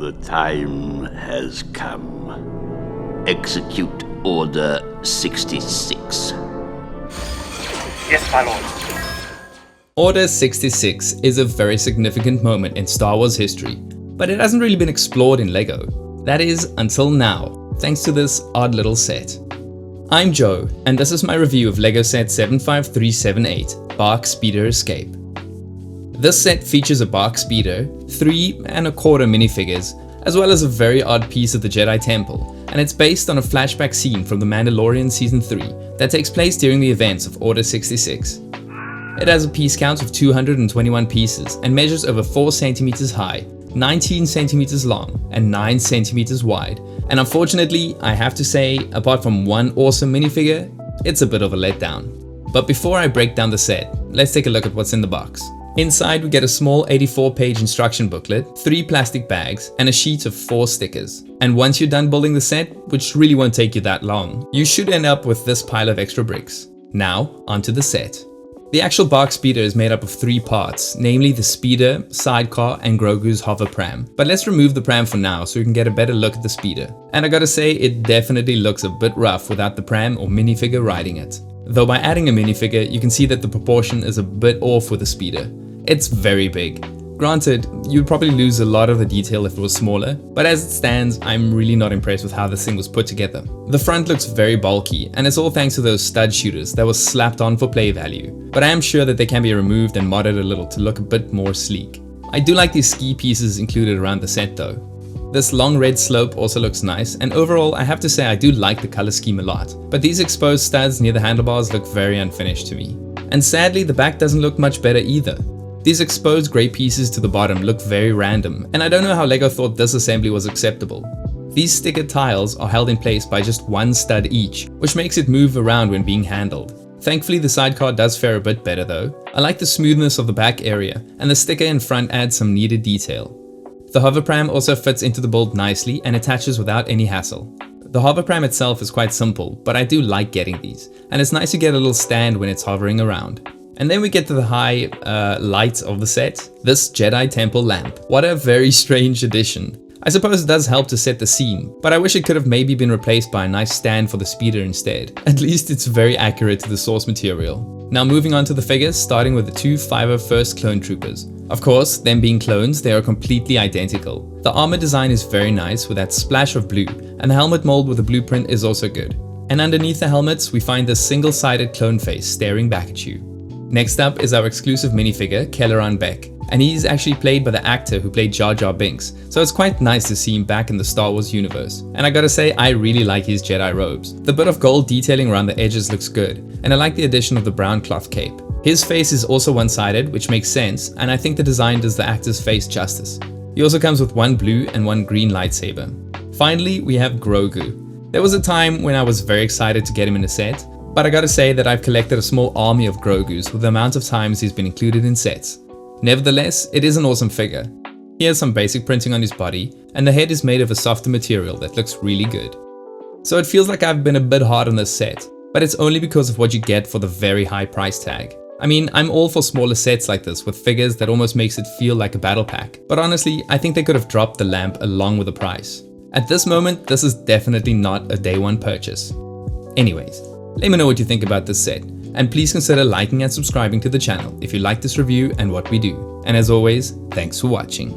The time has come. Execute Order 66. Yes, my lord. Order 66 is a very significant moment in Star Wars history, but it hasn't really been explored in LEGO. That is, until now, thanks to this odd little set. I'm Joe, and this is my review of LEGO set 75378, BARC Speeder Escape. This set features a BARC Speeder, 3 1/4 minifigures, as well as a very odd piece of the Jedi Temple, and it's based on a flashback scene from the Mandalorian Season 3 that takes place during the events of Order 66. It has a piece count of 221 pieces and measures over 4 centimeters high, 19 centimeters long, and 9 centimeters wide. And unfortunately, I have to say, apart from one awesome minifigure, it's a bit of a letdown. But before I break down the set, let's take a look at what's in the box. Inside we get a small 84-page instruction booklet, 3 plastic bags, and a sheet of 4 stickers. And once you're done building the set, which really won't take you that long, you should end up with this pile of extra bricks. Now, onto the set. The actual BARC Speeder is made up of 3 parts, namely the speeder, sidecar, and Grogu's hover pram. But let's remove the pram for now so we can get a better look at the speeder. And I gotta say, it definitely looks a bit rough without the pram or minifigure riding it. Though by adding a minifigure, you can see that the proportion is a bit off with the speeder. It's very big. Granted, you'd probably lose a lot of the detail if it was smaller, but as it stands, I'm really not impressed with how this thing was put together. The front looks very bulky, and it's all thanks to those stud shooters that was slapped on for play value, but I am sure that they can be removed and modded a little to look a bit more sleek. I do like these ski pieces included around the set though. This long red slope also looks nice, and overall I have to say I do like the color scheme a lot, but these exposed studs near the handlebars look very unfinished to me. And sadly, the back doesn't look much better either. These exposed grey pieces to the bottom look very random, and I don't know how LEGO thought this assembly was acceptable. These sticker tiles are held in place by just 1 stud each, which makes it move around when being handled. Thankfully the sidecar does fare a bit better though. I like the smoothness of the back area, and the sticker in front adds some needed detail. The hover pram also fits into the build nicely and attaches without any hassle. The hover pram itself is quite simple, but I do like getting these, and it's nice to get a little stand when it's hovering around. And then we get to the high light of the set, this Jedi Temple lamp. What a very strange addition. I suppose it does help to set the scene, but I wish it could have maybe been replaced by a nice stand for the speeder instead. At least it's very accurate to the source material. Now moving on to the figures, starting with the 2 501st Clone Troopers. Of course, them being clones, they are completely identical. The armor design is very nice with that splash of blue, and the helmet mold with the blueprint is also good. And underneath the helmets, we find this single-sided clone face staring back at you. Next up is our exclusive minifigure, Kelleran Beck, and he's actually played by the actor who played Jar Jar Binks, so it's quite nice to see him back in the Star Wars universe. And I gotta say, I really like his Jedi robes. The bit of gold detailing around the edges looks good, and I like the addition of the brown cloth cape. His face is also one-sided, which makes sense, and I think the design does the actor's face justice. He also comes with 1 blue and 1 green lightsaber. Finally, we have Grogu. There was a time when I was very excited to get him in a set, but I gotta say that I've collected a small army of Grogus with the amount of times he's been included in sets. Nevertheless, it is an awesome figure. He has some basic printing on his body, and the head is made of a softer material that looks really good. So it feels like I've been a bit hard on this set, but it's only because of what you get for the very high price tag. I mean, I'm all for smaller sets like this with figures that almost makes it feel like a battle pack, but honestly, I think they could have dropped the lamp along with the price. At this moment, this is definitely not a day one purchase. Anyways, let me know what you think about this set, and please consider liking and subscribing to the channel if you like this review and what we do. And as always, thanks for watching.